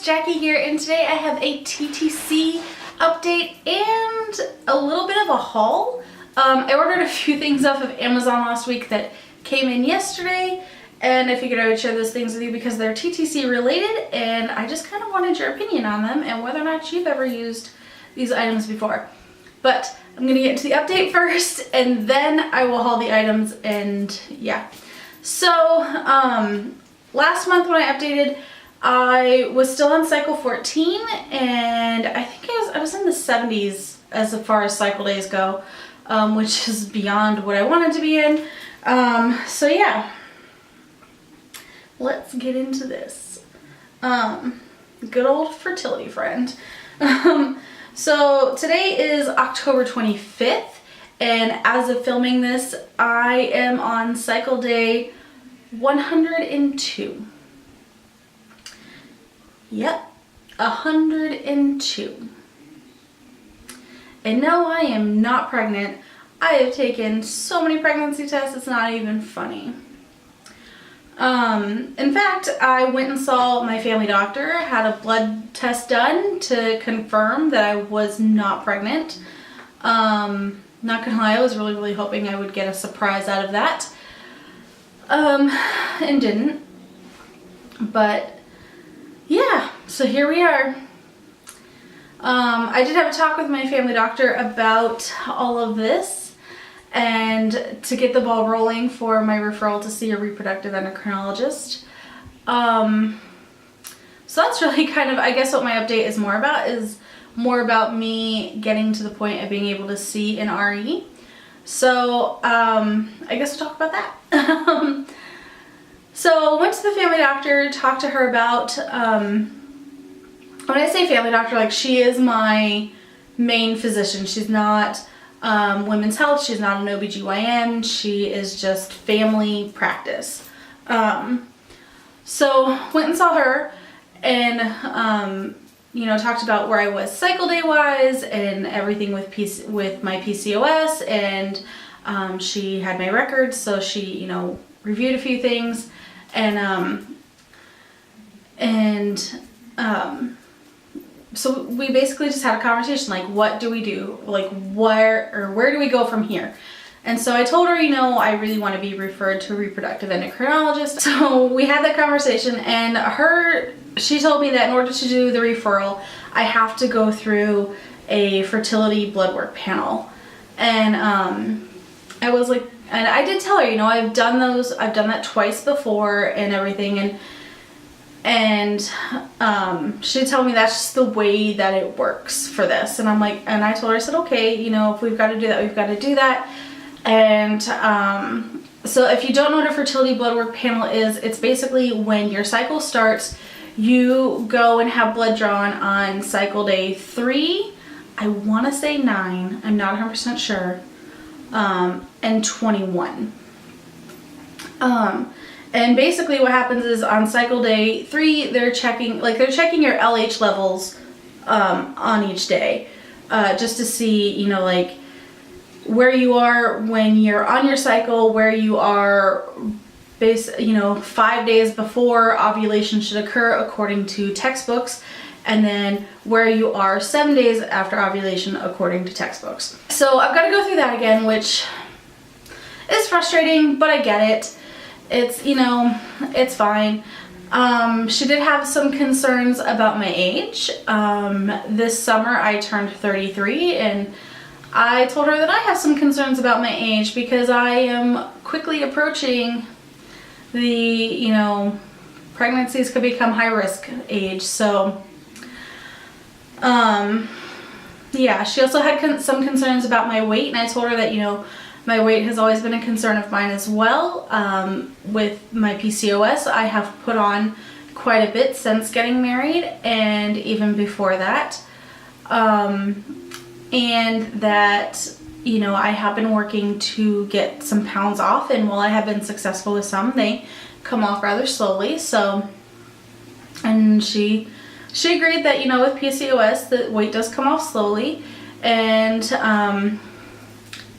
Jackie here, and today I have a TTC update and a little bit of a haul. I ordered a few things off of Amazon last week that came in yesterday, and I figured I would share those things with you because they're TTC related, and I just kind of wanted your opinion on them and whether or not you've ever used these items before. But I'm going to get into the update first, and then I will haul the items, and yeah. So, last month when I updated, I was still on cycle 14, and I think I was in the 70s as far as cycle days go, which is beyond what I wanted to be in. So yeah, let's get into this. Good old fertility friend. So today is October 25th, and as of filming this, I am on cycle day 102. Yep, 102. And no, I am not pregnant. I have taken so many pregnancy tests, it's not even funny. In fact, I went and saw my family doctor, had a blood test done to confirm that I was not pregnant. Not gonna lie, I was really hoping I would get a surprise out of that. And didn't. But yeah, so here we are. I did have a talk with my family doctor about all of this and to get the ball rolling for my referral to see a reproductive endocrinologist. So that's really kind of, I guess what my update is more about me getting to the point of being able to see an RE. So I guess we'll talk about that. So went to the family doctor, talked to her about, when I say family doctor, like, she is my main physician. She's not women's health, she's not an OBGYN, she is just family practice. So went and saw her and you know, talked about where I was cycle day wise and everything with my PCOS, and she had my records, so she, you know, reviewed a few things, and so we basically just had a conversation, like, what do we do? Like, where do we go from here? And so I told her, you know, I really want to be referred to a reproductive endocrinologist. So we had that conversation, and she told me that in order to do the referral, I have to go through a fertility blood work panel. And I was like, and I did tell her, you know, I've done that twice before and everything, and she told me that's just the way that it works for this. And I'm like, and I told her, I said, okay, you know, if we've got to do that, we've got to do that. And so if you don't know what a fertility blood work panel is, it's basically when your cycle starts, you go and have blood drawn on cycle day 3, I want to say 9, I'm not 100% sure, and 21. And basically what happens is on cycle day 3, they're checking your LH levels on each day, just to see, you know, like, where you are when you're on your cycle, where you are, you know, 5 days before ovulation should occur according to textbooks, and then where you are 7 days after ovulation according to textbooks. So I've got to go through that again, which is frustrating, but I get it. It's, you know, it's fine. She did have some concerns about my age. This summer I turned 33, and I told her that I have some concerns about my age because I am quickly approaching the, you know, pregnancies could become high risk age. So, yeah, she also had some concerns about my weight, and I told her that, you know, my weight has always been a concern of mine as well. With my PCOS, I have put on quite a bit since getting married and even before that. And that, you know, I have been working to get some pounds off, and while I have been successful with some, they come off rather slowly. So, and she agreed that, you know, with PCOS, the weight does come off slowly, and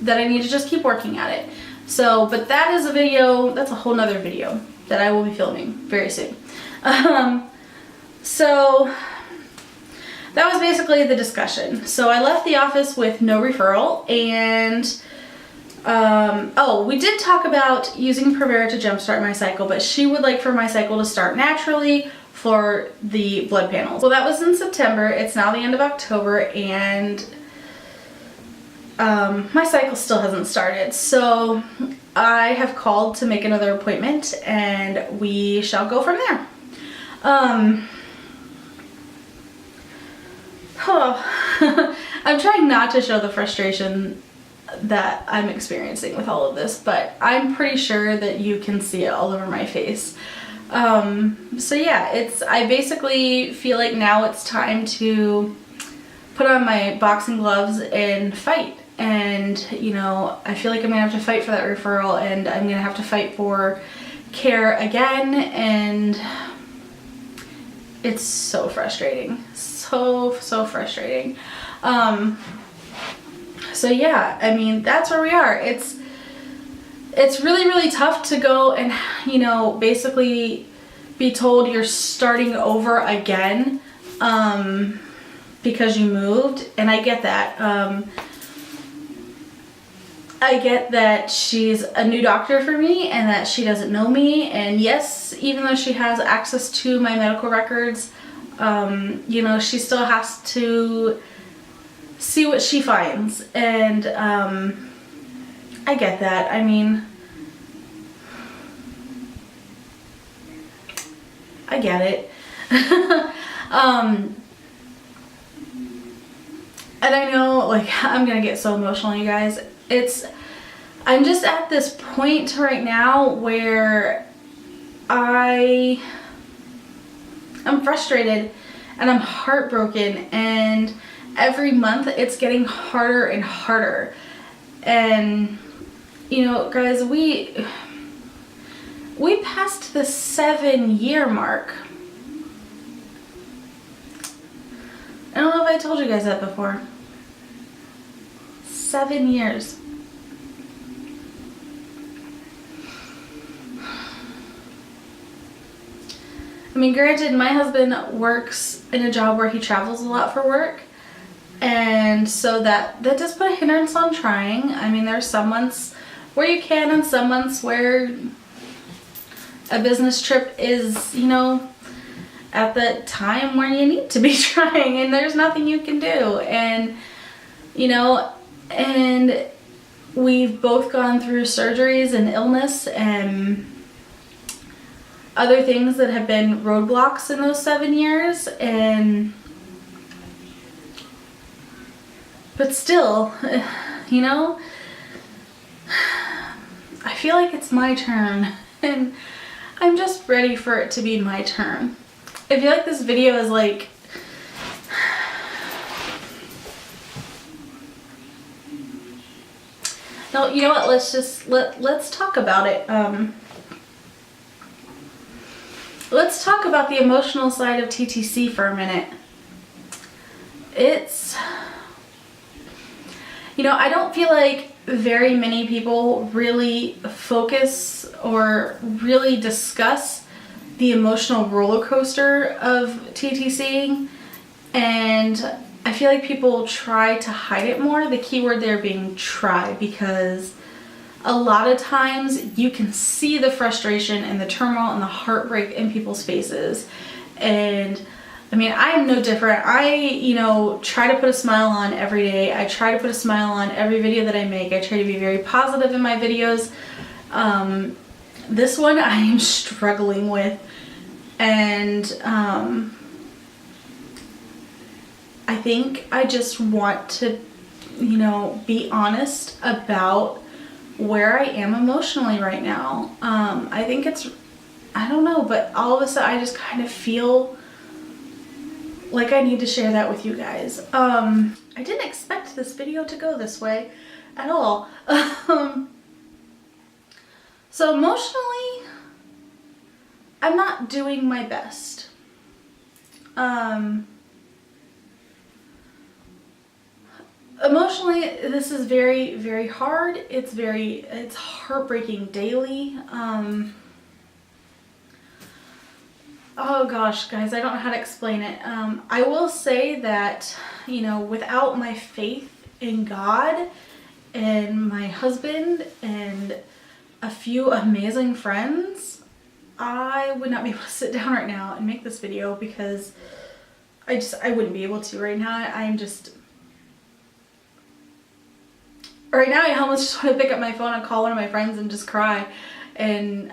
that I need to just keep working at it. So, but that is a video, that's a whole nother video that I will be filming very soon. So that was basically the discussion. So I left the office with no referral, and oh, we did talk about using Primera to jumpstart my cycle, but she would like for my cycle to start naturally for the blood panels. Well, that was in September. It's now the end of October, and my cycle still hasn't started. So I have called to make another appointment, and we shall go from there. I'm trying not to show the frustration that I'm experiencing with all of this, but I'm pretty sure that you can see it all over my face. So yeah, I basically feel like now it's time to put on my boxing gloves and fight. And, you know, I feel like I'm gonna have to fight for that referral, and I'm gonna have to fight for care again, and it's so frustrating. So frustrating. So yeah, I mean, that's where we are. It's really tough to go and, you know, basically be told you're starting over again because you moved, and I get that. I get that she's a new doctor for me and that she doesn't know me, and yes, even though she has access to my medical records, you know, she still has to see what she finds, and I get that. I mean, I get it. And I know, like, I'm gonna get so emotional, you guys. I'm just at this point right now where I'm frustrated and I'm heartbroken, and every month it's getting harder and harder. And, you know, guys, we passed the 7-year mark. I don't know if I told you guys that before. 7 years. I mean, granted, my husband works in a job where he travels a lot for work, and so that does put a hindrance on trying. I mean, there's some months where you can, and some months where a business trip is, you know, at the time where you need to be trying, and there's nothing you can do. And, you know, and we've both gone through surgeries and illness and other things that have been roadblocks in those 7 years, and but still, you know, I feel like it's my turn, and I'm just ready for it to be my turn. I feel like this video is like, no, you know what, let's talk about it. Let's talk about the emotional side of TTC for a minute. It's, you know, I don't feel like very many people really focus or really discuss the emotional roller coaster of TTC, and I feel like people try to hide it more. The key word there being try, because a lot of times you can see the frustration and the turmoil and the heartbreak in people's faces. And I mean, I am no different. I, you know, try to put a smile on every day. I try to put a smile on every video that I make. I try to be very positive in my videos. This one I am struggling with, and I think I just want to, you know, be honest about where I am emotionally right now. I think I don't know, but all of a sudden I just kind of feel like I need to share that with you guys. I didn't expect this video to go this way at all. So emotionally, I'm not doing my best. Emotionally, this is very, very hard. It's heartbreaking daily. oh gosh, guys, I don't know how to explain it. I will say that, you know, without my faith in God and my husband and a few amazing friends, I would not be able to sit down right now and make this video, because I wouldn't be able to right now. Right now I almost just want to pick up my phone and call one of my friends and just cry. And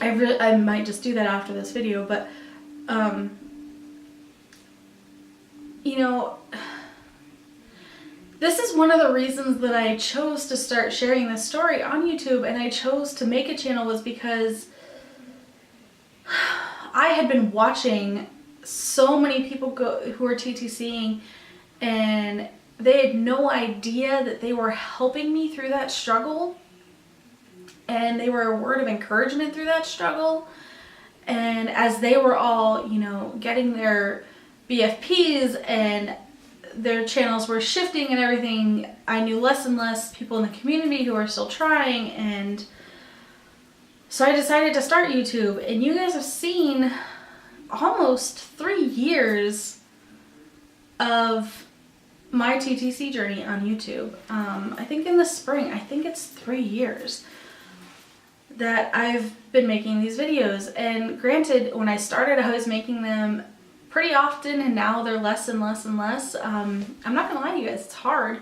I might just do that after this video, but you know, this is one of the reasons that I chose to start sharing this story on YouTube, and I chose to make a channel, was because I had been watching so many people who are TTCing, and they had no idea that they were helping me through that struggle, and they were a word of encouragement through that struggle. And as they were all, you know, getting their BFPs and their channels were shifting and everything, I knew less and less people in the community who are still trying. And so I decided to start YouTube, and you guys have seen almost 3 years of my TTC journey on YouTube. I think in the spring, I think it's 3 years that I've been making these videos. And granted, when I started, I was making them pretty often, and now they're less and less and less. I'm not gonna lie to you guys, it's hard.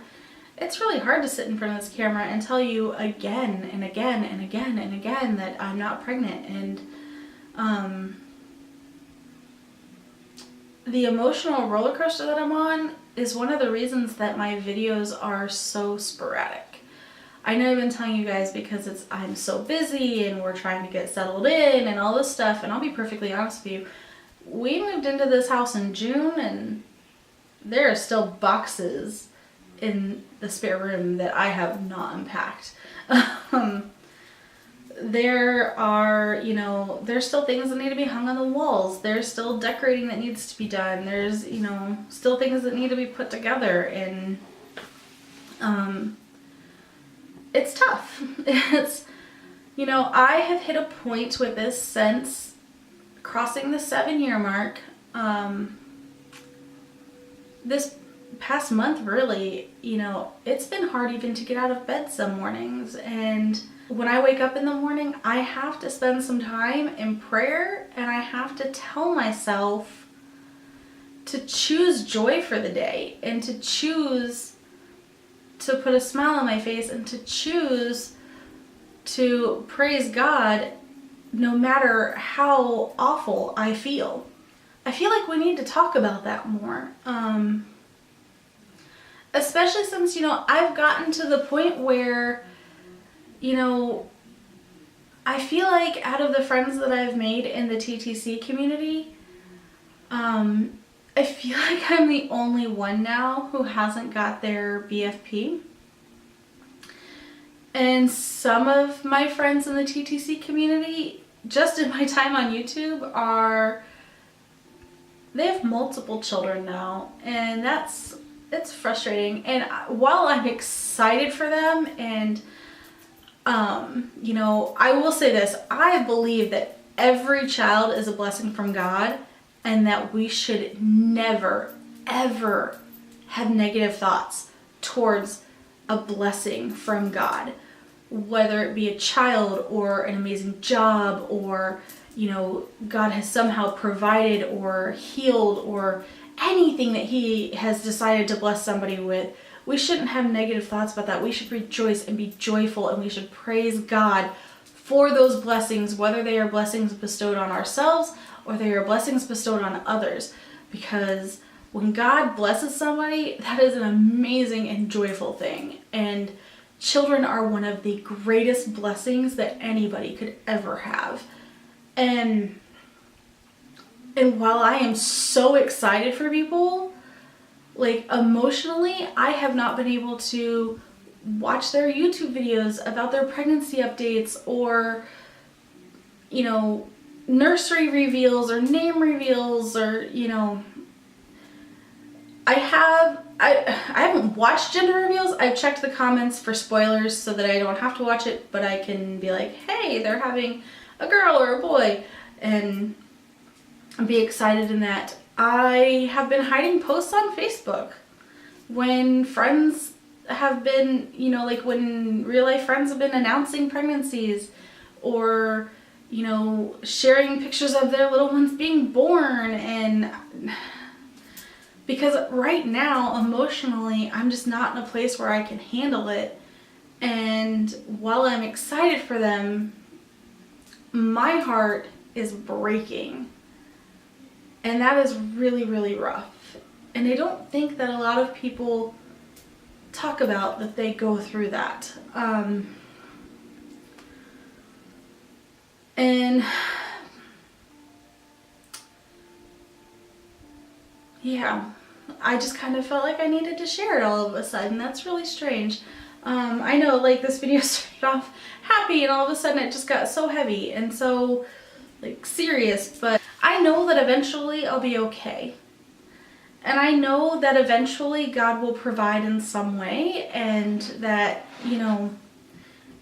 It's really hard to sit in front of this camera and tell you again and again and again and again that I'm not pregnant. And the emotional roller coaster that I'm on is one of the reasons that my videos are so sporadic. I know I've been telling you guys because I'm so busy and we're trying to get settled in and all this stuff, and I'll be perfectly honest with you, we moved into this house in June, and there are still boxes in the spare room that I have not unpacked. There are, you know, there's still things that need to be hung on the walls. There's still decorating that needs to be done. There's, you know, still things that need to be put together, and it's tough. It's, you know, I have hit a point with this since crossing the 7-year mark. This past month, really, you know, it's been hard even to get out of bed some mornings. And when I wake up in the morning, I have to spend some time in prayer, and I have to tell myself to choose joy for the day, and to choose to put a smile on my face, and to choose to praise God no matter how awful I feel. I feel like we need to talk about that more. Especially since, you know, I've gotten to the point where, you know, I feel like out of the friends that I've made in the TTC community, I feel like I'm the only one now who hasn't got their BFP. And some of my friends in the TTC community, just in my time on YouTube, they have multiple children now, and it's frustrating. And while I'm excited for them, and you know, I will say this, I believe that every child is a blessing from God, and that we should never, ever have negative thoughts towards a blessing from God, whether it be a child or an amazing job, or, you know, God has somehow provided or healed, or anything that He has decided to bless somebody with. We shouldn't have negative thoughts about that. We should rejoice and be joyful, and we should praise God for those blessings, whether they are blessings bestowed on ourselves or they are blessings bestowed on others. Because when God blesses somebody, that is an amazing and joyful thing. And children are one of the greatest blessings that anybody could ever have. And while I am so excited for people, like emotionally, I have not been able to watch their YouTube videos about their pregnancy updates, or, you know, nursery reveals or name reveals, or, you know, I haven't watched gender reveals. I've checked the comments for spoilers so that I don't have to watch it, but I can be like, hey, they're having a girl or a boy. and be excited in that. I have been hiding posts on Facebook when friends have been, you know, like when real life friends have been announcing pregnancies, or, you know, sharing pictures of their little ones being born. And because right now emotionally I'm just not in a place where I can handle it, and while I'm excited for them, my heart is breaking, and that is really, really rough. And I don't think that a lot of people talk about that they go through that. And yeah, I just kind of felt like I needed to share it all of a sudden. That's really strange. I know, like, this video started off happy and all of a sudden it just got so heavy and so, like, serious, but I know that eventually I'll be okay. And I know that eventually God will provide in some way, and that, you know,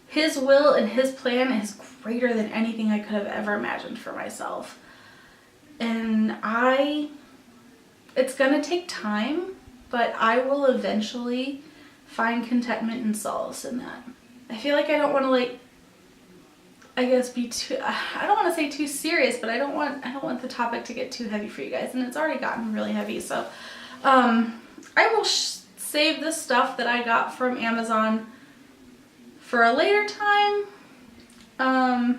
His will and His plan is greater than anything I could have ever imagined for myself. And it's gonna take time, but I will eventually find contentment and solace in that. I feel like I don't want to, like, I guess be too, I don't want to say too serious, but I don't want the topic to get too heavy for you guys, and it's already gotten really heavy. So I will save this stuff that I got from Amazon for a later time. I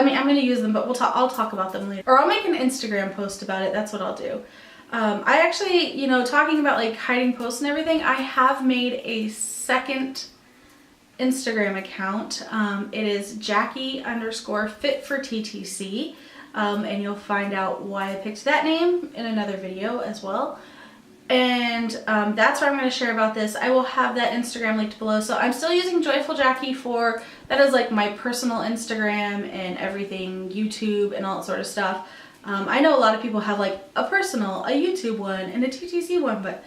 mean, I'm going to use them, but I'll talk about them later. Or I'll make an Instagram post about it. That's what I'll do. I actually, you know, talking about like hiding posts and everything, I have made a second Instagram account. It is Jacqui_fit for TTC. And you'll find out why I picked that name in another video as well. And that's where I'm going to share about this. I will have that Instagram linked below. So I'm still using Joyful Jacqui for, that is like my personal Instagram and everything, YouTube and all that sort of stuff. I know a lot of people have like a personal, a YouTube one, and a TTC one, but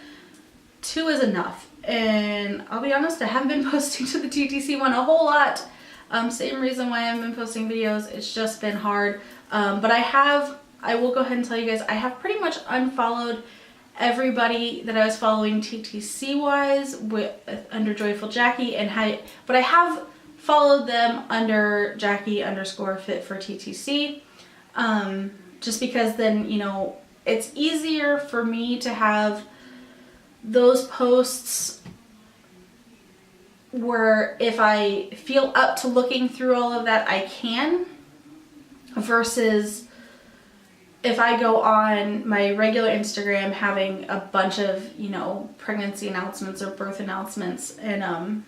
2 is enough. And I'll be honest, I haven't been posting to the TTC one a whole lot. Same reason why I haven't been posting videos. It's just been hard. But I will go ahead and tell you guys, I have pretty much unfollowed everybody that I was following TTC wise under Joyful Jacqui, but I have followed them under Jacqui_fit for TTC. Just because then, you know, it's easier for me to have those posts where if I feel up to looking through all of that, I can, versus if I go on my regular Instagram having a bunch of, you know, pregnancy announcements or birth announcements, and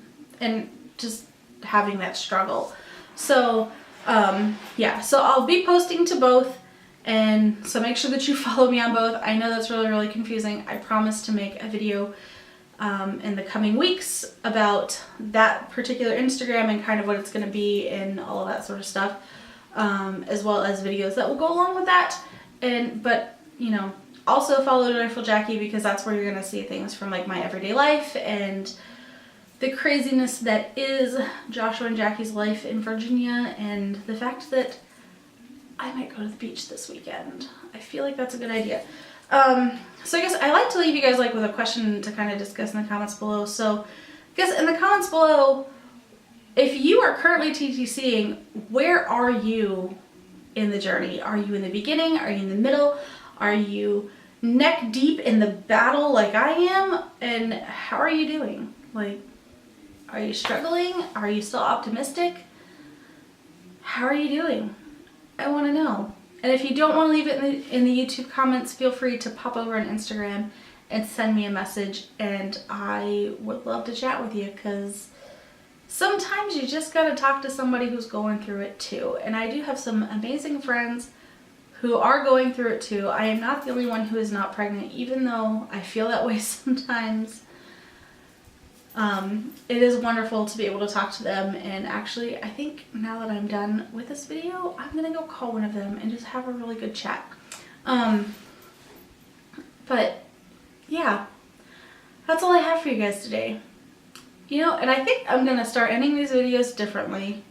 just having that struggle. So yeah, so I'll be posting to both, and so make sure that you follow me on both. I know that's really, really confusing. I promise to make a video in the coming weeks about that particular Instagram and kind of what it's going to be and all of that sort of stuff, as well as videos that will go along with that. But you know, also follow Joyful Jacqui, because that's where you're going to see things from like my everyday life and the craziness that is Joshua and Jackie's life in Virginia, and the fact that I might go to the beach this weekend. I feel like that's a good idea. So I guess I like to leave you guys like with a question to kind of discuss in the comments below. So I guess in the comments below, if you are currently TTCing, where are you in the journey? Are you in the beginning? Are you in the middle? Are you neck deep in the battle like I am? And how are you doing? Like, are you struggling? Are you still optimistic? How are you doing? I want to know. And if you don't want to leave it in the YouTube comments, feel free to pop over on Instagram and send me a message, and I would love to chat with you, because sometimes you just got to talk to somebody who's going through it too. And I do have some amazing friends who are going through it too. I am not the only one who is not pregnant, even though I feel that way sometimes. It is wonderful to be able to talk to them, and actually I think now that I'm done with this video, I'm gonna go call one of them and just have a really good chat. But yeah, that's all I have for you guys today. You know, and I think I'm gonna start ending these videos differently,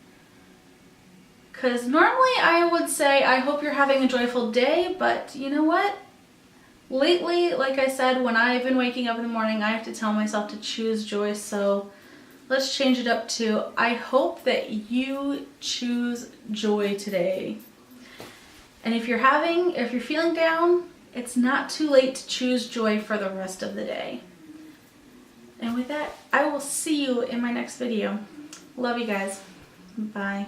Because normally I would say I hope you're having a joyful day, but you know what? Lately, like I said, when I've been waking up in the morning, I have to tell myself to choose joy. So let's change it up to I hope that you choose joy today. And if you're feeling down, it's not too late to choose joy for the rest of the day. And with that, I will see you in my next video. Love you guys. Bye.